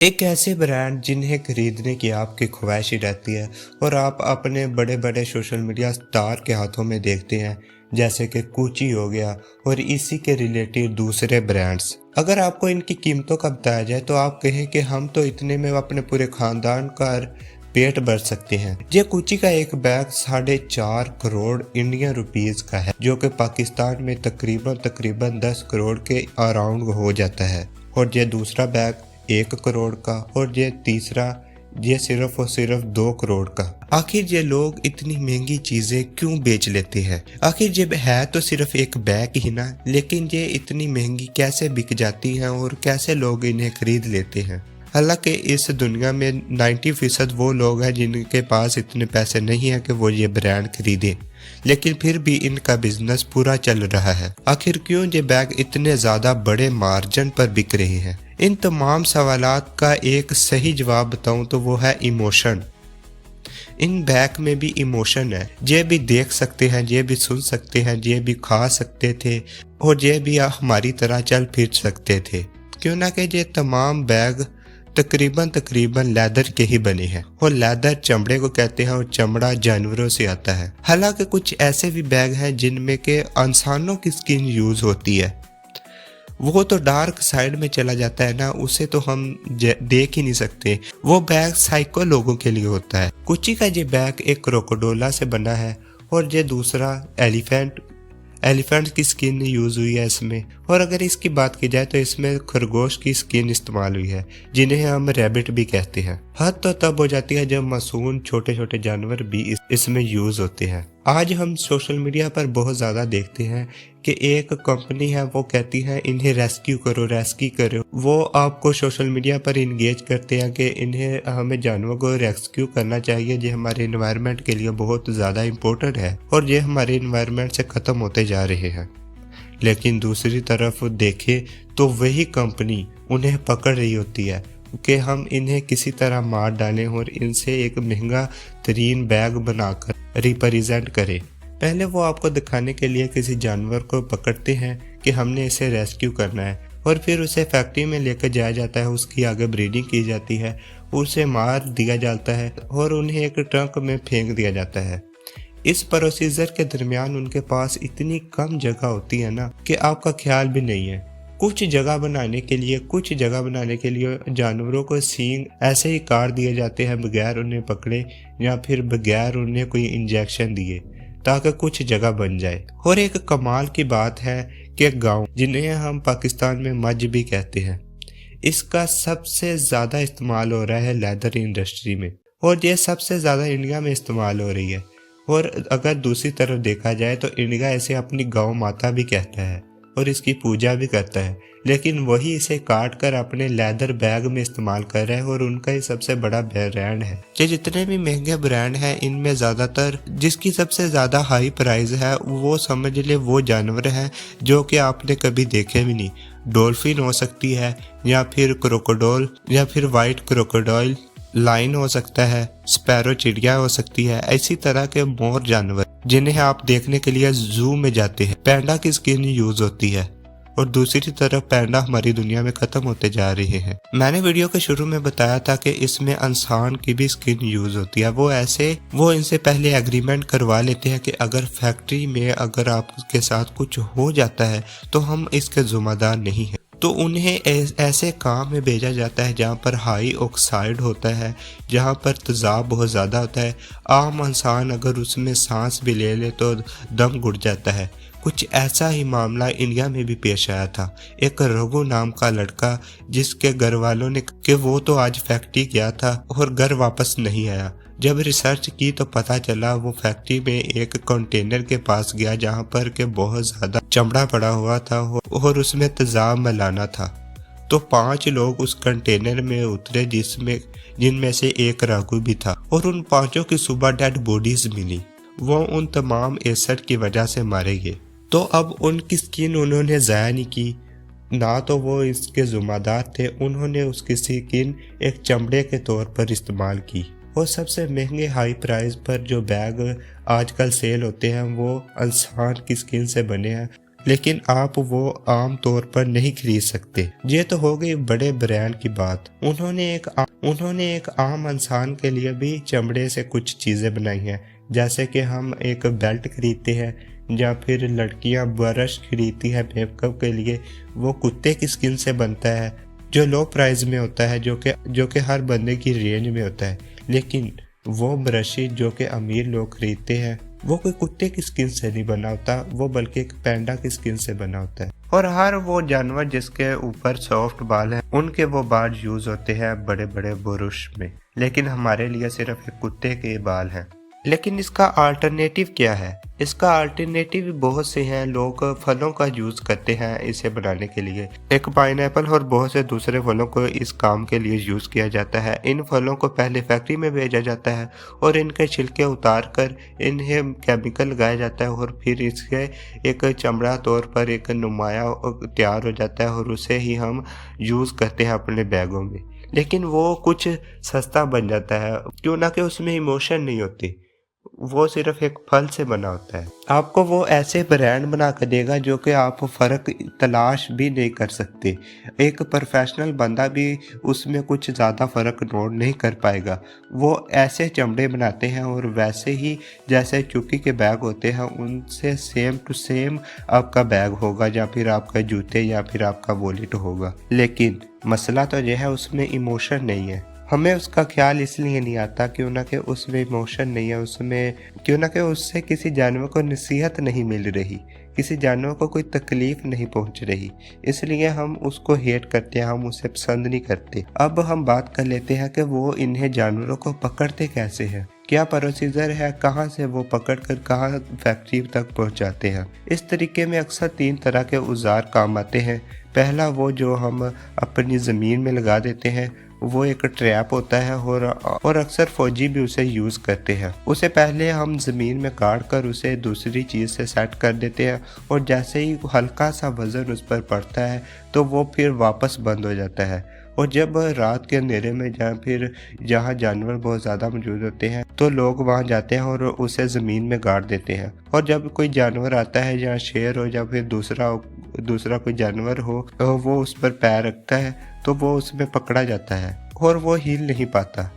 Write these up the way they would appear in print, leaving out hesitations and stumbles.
एक ऐसे ब्रांड जिन्हें खरीदने की आपकी ख्वाहिश ही रहती है और आप अपने बड़े बड़े सोशल मीडिया स्टार के हाथों में देखते हैं, जैसे कि गुची हो गया और इसी के रिलेटेड दूसरे ब्रांड्स। अगर आपको इनकी कीमतों का बताया जाए तो आप कहें कि हम तो इतने में अपने पूरे खानदान का पेट भर सकते हैं। ये गुची का एक बैग 4.5 करोड़ इंडियन रुपीज का है, जो कि पाकिस्तान में तकरीबन 10 करोड़ के अराउंड हो जाता है। और ये दूसरा बैग 1 करोड़ का और ये तीसरा ये सिर्फ और सिर्फ 2 करोड़ का। आखिर ये लोग इतनी महंगी चीजें क्यों बेच लेते हैं? आखिर ये है तो सिर्फ एक बैग ही ना, लेकिन ये इतनी महंगी कैसे बिक जाती हैं और कैसे लोग इन्हें खरीद लेते हैं? हालांकि इस दुनिया में 90% वो लोग हैं जिनके पास इतने पैसे नहीं है कि वो ये ब्रांड खरीदें, लेकिन फिर भी इनका बिजनेस पूरा चल रहा है। आखिर क्यों ये बैग इतने ज्यादा बड़े मार्जिन पर बिक रहे हैं? इन तमाम सवालात का एक सही जवाब बताऊं तो वो है इमोशन। इन बैग में भी इमोशन है। ये भी देख सकते हैं, ये भी सुन सकते हैं, ये भी खा सकते थे और ये भी हमारी तरह चल फिर सकते थे। क्यों ना कि ये तमाम बैग तकरीबन लेदर के ही बने हैं और लेदर चमड़े को कहते हैं और चमड़ा जानवरों से आता है। हालांकि कुछ ऐसे भी बैग हैं जिनमें के इंसानों की स्किन यूज होती है, वो तो डार्क साइड में चला जाता है ना, उसे तो हम देख ही नहीं सकते। वो बैग साइको लोगों के लिए होता है। गुची का ये बैग एक क्रोकोडोला से बना है और ये दूसरा एलिफेंट की स्किन यूज हुई है इसमें। और अगर इसकी बात की जाए तो इसमें खरगोश की स्किन इस्तेमाल हुई है, जिन्हें हम रैबिट भी कहते हैं। हद तो तब हो जाती है जब मासूम छोटे छोटे जानवर भी इसमें यूज होते हैं। आज हम सोशल मीडिया पर बहुत ज्यादा देखते हैं कि एक कंपनी है, वो कहती है इन्हें रेस्क्यू करो। वो आपको सोशल मीडिया पर इंगेज करते हैं कि इन्हें हमें जानवरों को रेस्क्यू करना चाहिए, ये हमारे एनवायरनमेंट के लिए बहुत ज़्यादा इम्पोर्टेंट है और ये हमारे एनवायरनमेंट से ख़त्म होते जा रहे हैं। लेकिन दूसरी तरफ देखें तो वही कंपनी उन्हें पकड़ रही होती है कि हम इन्हें किसी तरह मार डालें और इनसे एक महंगा तरीन बैग बनाकर रिप्रेजेंट करें। पहले वो आपको दिखाने के लिए किसी जानवर को पकड़ते हैं कि हमने इसे रेस्क्यू करना है और फिर उसे फैक्ट्री में लेकर जाया जाता है, उसकी आगे ब्रीडिंग की जाती है, उसे मार दिया जाता है और उन्हें एक ट्रक में फेंक दिया जाता है। इस प्रोसीजर के दरमियान उनके पास इतनी कम जगह होती है ना कि आपका ख्याल भी नहीं है। कुछ जगह बनाने के लिए जानवरों को सींग ऐसे ही काट दिए जाते हैं बगैर उन्हें पकड़े या फिर बगैर उन्हें कोई इंजेक्शन दिए, ताकि कुछ जगह बन जाए। और एक कमाल की बात है कि गांव, जिन्हें हम पाकिस्तान में मज भी कहते हैं, इसका सबसे ज़्यादा इस्तेमाल हो रहा है लेदर इंडस्ट्री में और ये सबसे ज़्यादा इंडिया में इस्तेमाल हो रही है। और अगर दूसरी तरफ देखा जाए तो इंडिया इसे अपनी गौ माता भी कहता है और इसकी पूजा भी करता है, लेकिन वही इसे काट कर अपने लेदर बैग में इस्तेमाल कर रहा है और उनका ही सबसे बड़ा ब्रांड है। ये जितने भी महंगे ब्रांड हैं इनमें ज़्यादातर जिसकी सबसे ज़्यादा हाई प्राइस है वो समझ ले वो जानवर हैं जो कि आपने कभी देखे भी नहीं। डॉल्फिन हो सकती है या फिर क्रोकोडोल या फिर वाइट क्रोकोडाइल, लाइन हो सकता है, स्पैरो चिड़िया हो सकती है, इसी तरह के मोर जानवर जिन्हें आप देखने के लिए जू में जाते हैं। पैंडा की स्किन यूज होती है और दूसरी तरफ पैंडा हमारी दुनिया में खत्म होते जा रहे हैं। मैंने वीडियो के शुरू में बताया था कि इसमें इंसान की भी स्किन यूज होती है। वो इनसे पहले एग्रीमेंट करवा लेते हैं कि अगर फैक्ट्री में अगर आपके साथ कुछ हो जाता है तो हम इसके जिम्मेदार नहीं हैं। तो उन्हें ऐसे काम में भेजा जाता है जहाँ पर हाई ऑक्साइड होता है, जहाँ पर तेज़ाब बहुत ज़्यादा होता है। आम इंसान अगर उसमें सांस भी ले ले तो दम घुट जाता है। कुछ ऐसा ही मामला इंडिया में भी पेश आया था। एक रघु नाम का लड़का, जिसके घर वालों ने कि वो तो आज फैक्ट्री गया था और घर वापस नहीं आया। जब रिसर्च की तो पता चला वो फैक्ट्री में एक कंटेनर के पास गया जहाँ पर के बहुत ज़्यादा चमड़ा पड़ा हुआ था और उसमें तेज़ाब मिलाना था। तो 5 लोग उस कंटेनर में उतरे जिनमें से एक राघु भी था और उन 5 की सुबह डेड बॉडीज मिली। वो उन तमाम एसिड की वजह से मारे गए। तो अब उनकी स्किन उन्होंने ज़ाया नहीं की, ना तो वो इसके जिम्मेदार थे। उन्होंने उसकी स्किन एक चमड़े के तौर पर इस्तेमाल की और सबसे महंगे हाई प्राइस पर जो बैग आजकल सेल होते हैं वो इंसान की स्किन से बने हैं। लेकिन आप वो आम तौर पर नहीं खरीद सकते। ये तो हो गई बड़े ब्रांड की बात। उन्होंने एक आम इंसान के लिए भी चमड़े से कुछ चीज़ें बनाई हैं, जैसे कि हम एक बेल्ट खरीदते हैं या फिर लड़कियां ब्रश खरीदती है मेकअप के लिए, वो कुत्ते की स्किन से बनता है जो लो प्राइस में होता है, जो कि हर बंदे की रेंज में होता है। लेकिन वो ब्रशेज जो कि अमीर लोग खरीदते हैं वो कोई कुत्ते की स्किन से नहीं बना होता, वो बल्कि एक पैंडा की स्किन से बना होता है। और हर वो जानवर जिसके ऊपर सॉफ्ट बाल हैं उनके वो बाल यूज होते हैं बड़े बड़े बुरुश में, लेकिन हमारे लिए सिर्फ एक कुत्ते के बाल हैं। लेकिन इसका अल्टरनेटिव क्या है? इसका अल्टरनेटिव बहुत से हैं। लोग फलों का यूज़ करते हैं इसे बनाने के लिए। एक पाइनएप्पल और बहुत से दूसरे फलों को इस काम के लिए यूज़ किया जाता है। इन फलों को पहले फैक्ट्री में भेजा जाता है और इनके छिलके उतार कर इन्हें केमिकल लगाया जाता है और फिर इसके एक चमड़ा तौर पर एक नुमाया तैयार हो जाता है और उसे ही हम यूज़ करते हैं अपने बैगों में। लेकिन वो कुछ सस्ता बन जाता है, क्यों ना कि उसमें इमोशन नहीं होती, वो सिर्फ एक फल से बना होता है। आपको वो ऐसे ब्रांड बना कर देगा जो कि आप फ़र्क तलाश भी नहीं कर सकते। एक प्रोफेशनल बंदा भी उसमें कुछ ज़्यादा फ़र्क नोट नहीं कर पाएगा। वो ऐसे चमड़े बनाते हैं और वैसे ही जैसे चुकी के बैग होते हैं उनसे सेम टू सेम आपका बैग होगा, या फिर आपका जूते या फिर आपका वॉलेट होगा। लेकिन मसला तो यह है उसमें इमोशन नहीं है। हमें उसका ख्याल इसलिए नहीं आता क्यों ना कि उसमें इमोशन नहीं है, क्यों ना कि उससे किसी जानवर को नसीहत नहीं मिल रही, किसी जानवर को कोई तकलीफ नहीं पहुंच रही, इसलिए हम उसको हेट करते हैं, हम उसे पसंद नहीं करते। अब हम बात कर लेते हैं कि वो इन्हें जानवरों को पकड़ते कैसे हैं, क्या प्रोसीजर है, कहाँ से वो पकड़ कर कहाँ फैक्ट्री तक पहुँचाते हैं। इस तरीके में अक्सर 3 तरह के औजार काम आते हैं। पहला वो जो हम अपनी ज़मीन में लगा देते हैं, वो एक ट्रैप होता है और अक्सर फौजी भी उसे यूज़ करते हैं। उसे पहले हम ज़मीन में काट कर उसे दूसरी चीज़ से सेट कर देते हैं और जैसे ही हल्का सा वज़न उस पर पड़ता है तो वो फिर वापस बंद हो जाता है। और जब रात के अंधेरे में जहाँ जानवर बहुत ज़्यादा मौजूद होते हैं तो लोग वहाँ जाते हैं और उसे ज़मीन में गाड़ देते हैं। और जब कोई जानवर आता है, या शेर हो या फिर दूसरा कोई जानवर हो, तो वो उस पर पैर रखता है तो वो उसमें पकड़ा जाता है और वो हिल नहीं पाता।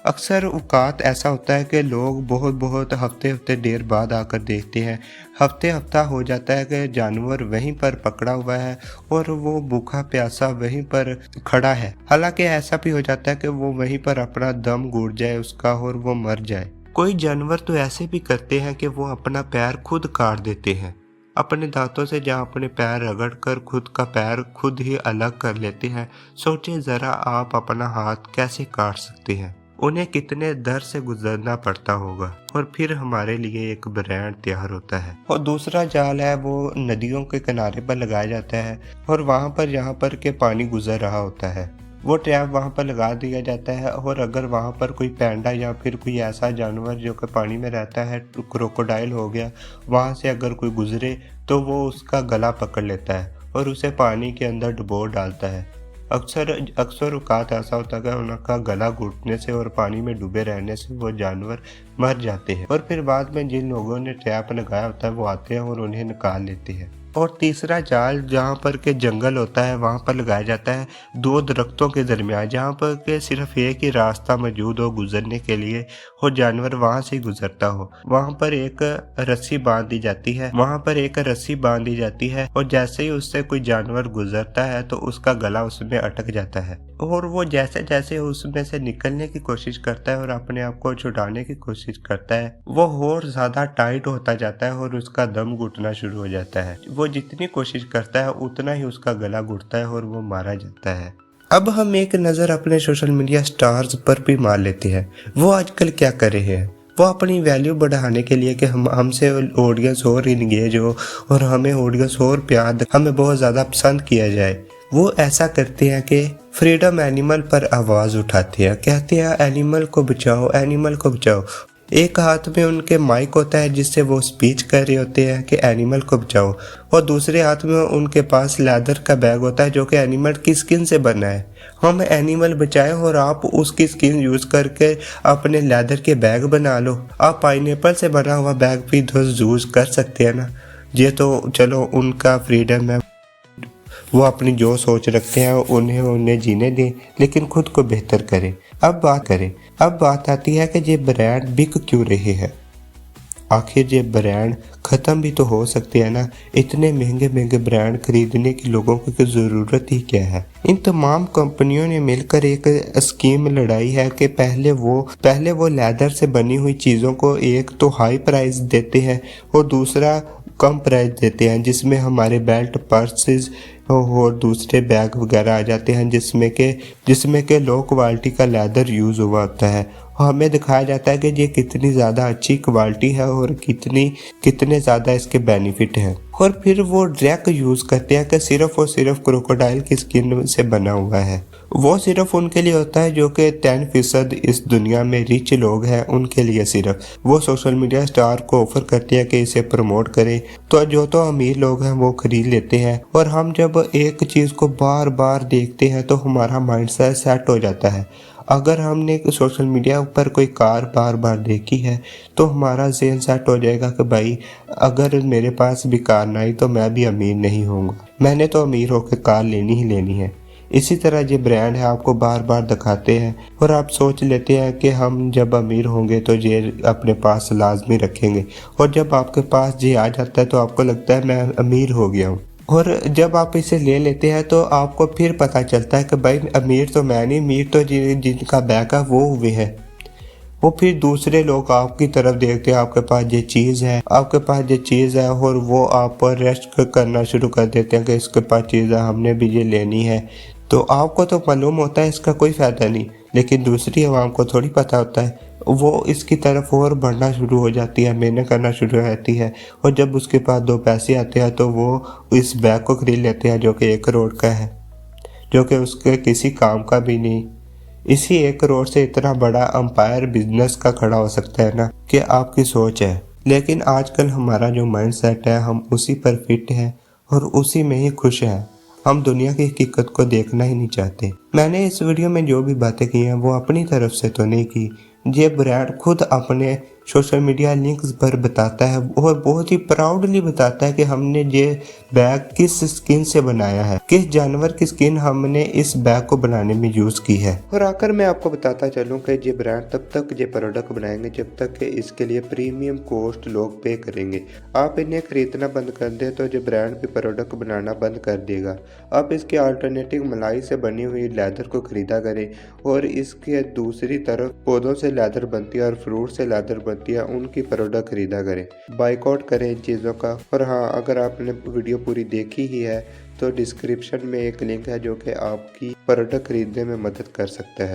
अक्सर औकात ऐसा होता है कि लोग बहुत हफ्ते देर बाद आकर देखते हैं। हफ्ता हो जाता है कि जानवर वहीं पर पकड़ा हुआ है और वो भूखा प्यासा वहीं पर खड़ा है। हालांकि ऐसा भी हो जाता है कि वो वहीं पर अपना दम घुट जाए उसका और वो मर जाए। कोई जानवर तो ऐसे भी करते हैं कि वो अपना पैर खुद काट देते हैं, अपने दांतों से जहाँ अपने पैर रगड़ कर खुद का पैर खुद ही अलग कर लेते हैं। सोचिए ज़रा आप अपना हाथ कैसे काट सकते हैं, उन्हें कितने दर्द से गुजरना पड़ता होगा। और फिर हमारे लिए एक ब्रांड तैयार होता है। और दूसरा जाल है वो नदियों के किनारे पर लगाया जाता है और वहाँ पर जहाँ पर के पानी गुजर रहा होता है वो ट्रैप वहाँ पर लगा दिया जाता है। और अगर वहाँ पर कोई पैंडा या फिर कोई ऐसा जानवर जो कि पानी में रहता है, क्रोकोडाइल हो गया, वहाँ से अगर कोई गुजरे तो वो उसका गला पकड़ लेता है और उसे पानी के अंदर डुबो डालता है। अक्सर औकात ऐसा होता है कि उनका गला घुटने से और पानी में डूबे रहने से वो जानवर मर जाते हैं। और फिर बाद में जिन लोगों ने ट्रैप लगाया होता है वो आते हैं और उन्हें निकाल लेते हैं। और तीसरा जाल जहाँ पर के जंगल होता है वहाँ पर लगाया जाता है 2 दरख्तों के दरमियान, जहाँ पर के सिर्फ एक ही रास्ता मौजूद हो गुजरने के लिए और जानवर वहाँ से गुजरता हो। वहाँ पर एक रस्सी बांध दी जाती है और जैसे ही उससे कोई जानवर गुजरता है तो उसका गला उसमें अटक जाता है और वो जैसे जैसे उसमें से निकलने की कोशिश करता है और अपने आप को छुड़ाने की कोशिश करता है, वो और ज्यादा टाइट होता जाता है और उसका दम घुटना शुरू हो जाता है। वो जितनी कोशिश करता है उतना ही उसका गला घुटता है और वो मारा जाता है। अब हम एक नज़र अपने सोशल मीडिया स्टार्स पर भी मार लेते हैं। वो आजकल क्या कर रहे हैं? वो अपनी वैल्यू बढ़ाने के लिए कि हमसे ऑडियंस और इंगेज हो और हमें ऑडियंस और प्यार, हमें बहुत ज़्यादा पसंद किया जाए, वो ऐसा करते हैं कि फ्रीडम एनिमल पर आवाज़ उठाते हैं, कहते हैं एनिमल को बचाओ। एक हाथ में उनके माइक होता है जिससे वो स्पीच कर रहे होते हैं कि एनिमल को बचाओ, और दूसरे हाथ में उनके पास लेदर का बैग होता है जो कि एनिमल की स्किन से बना है। हम एनिमल बचाएं और आप उसकी स्किन यूज़ करके अपने लेदर के बैग बना लो। आप पाइनएप्पल से बना हुआ बैग भी यूज़ कर सकते हैं ना। ये तो चलो उनका फ्रीडम है, वो अपनी जो सोच रखते हैं उन्हें उन्हें जीने दें, लेकिन खुद को बेहतर करें। अब बात आती है कि ये ब्रांड बिक क्यों रहे हैं। आखिर ये ब्रांड ख़त्म भी तो हो सकते हैं ना। इतने महंगे महंगे ब्रांड खरीदने की लोगों को ज़रूरत ही क्या है। इन तमाम कंपनियों ने मिलकर एक स्कीम लड़ाई है कि पहले वो लेदर से बनी हुई चीज़ों को एक तो हाई प्राइस देते हैं और दूसरा कम प्राइस देते हैं, जिसमें हमारे बेल्ट, पर्सेस और दूसरे बैग वगैरह आ जाते हैं जिसमें के लो क्वालिटी का लेदर यूज़ हुआ होता है। और हमें दिखाया जाता है कि ये कितनी ज़्यादा अच्छी क्वालिटी है और कितने ज़्यादा इसके बेनिफिट हैं। और फिर वो ड्रैग यूज़ करते हैं कि सिर्फ और सिर्फ क्रोकोडाइल की स्किन से बना हुआ है। वो सिर्फ उनके लिए होता है जो कि 10% इस दुनिया में रिच लोग हैं, उनके लिए सिर्फ वो सोशल मीडिया स्टार को ऑफर करते हैं कि इसे प्रमोट करें, तो जो तो अमीर लोग हैं वो खरीद लेते हैं। और हम जब एक चीज़ को बार बार देखते हैं तो हमारा माइंड सेट हो जाता है। अगर हमने सोशल मीडिया पर कोई कार बार बार देखी है तो हमारा ज़हन सेट हो जाएगा कि भाई अगर मेरे पास भी कार ना आई तो मैं भी अमीर नहीं होऊंगा, मैंने तो अमीर होकर कार लेनी ही लेनी है। इसी तरह ये ब्रांड है, आपको बार बार दिखाते हैं और आप सोच लेते हैं कि हम जब अमीर होंगे तो ये अपने पास लाजमी रखेंगे, और जब आपके पास ये आ जाता है तो आपको लगता है मैं अमीर हो गया हूँ। और जब आप इसे ले लेते हैं तो आपको फिर पता चलता है कि भाई अमीर तो मैं नहीं, अमीर तो जिनका बैग है वो हुए हैं। वो फिर दूसरे लोग आपकी तरफ देखते हैं, आपके पास ये चीज़ है और वो आप पर रेस्ट करना शुरू कर देते हैं कि इसके पास चीज़ है, हमने भी ये लेनी है। तो आपको तो मालूम होता है इसका कोई फ़ायदा नहीं, लेकिन दूसरी आवाम को थोड़ी पता होता है। वो इसकी तरफ और बढ़ना शुरू हो जाती है, मेहनत करना शुरू हो जाती है, और जब उसके पास 2 पैसे आते हैं तो वो इस बैग को खरीद लेते हैं जो कि 1 करोड़ का है, जो कि उसके किसी काम का भी नहीं। इसी 1 करोड़ से इतना बड़ा अंपायर बिजनेस का खड़ा हो सकता है ना, कि आपकी सोच है। लेकिन आजकल हमारा जो माइंड सेट है हम उसी पर फिट हैं और उसी में ही खुश हैं। हम दुनिया की हकीकत को देखना ही नहीं चाहते। मैंने इस वीडियो में जो भी बातें की हैं वो अपनी तरफ से तो नहीं की, ये ब्रांड खुद अपने सोशल मीडिया लिंक्स पर बताता है और बहुत ही प्राउडली बताता है कि हमने ये बैग किस स्किन से बनाया है, किस जानवर की स्किन हमने इस बैग को बनाने में यूज की है। और आकर मैं आपको बताता चलूं कि ये ब्रांड तब तक ये प्रोडक्ट बनाएंगे जब तक कि इसके लिए प्रीमियम कॉस्ट लोग पे करेंगे। आप इन्हें खरीदना बंद कर दें तो ये ब्रांड भी प्रोडक्ट बनाना बंद कर देगा। आप इसके अल्टरनेटिव मलाई से बनी हुई लेदर को खरीदा करें, और इसके दूसरी तरफ पौधों से लेदर बनती है और फ्रूट से लेदर बनती है, उनकी प्रोडक्ट खरीदा करें। बाइकआउट करें इन चीज़ों का। और हाँ, अगर आपने वीडियो पूरी देखी ही है तो डिस्क्रिप्शन में एक लिंक है जो कि आपकी प्रोडक्ट खरीदने में मदद कर सकता है।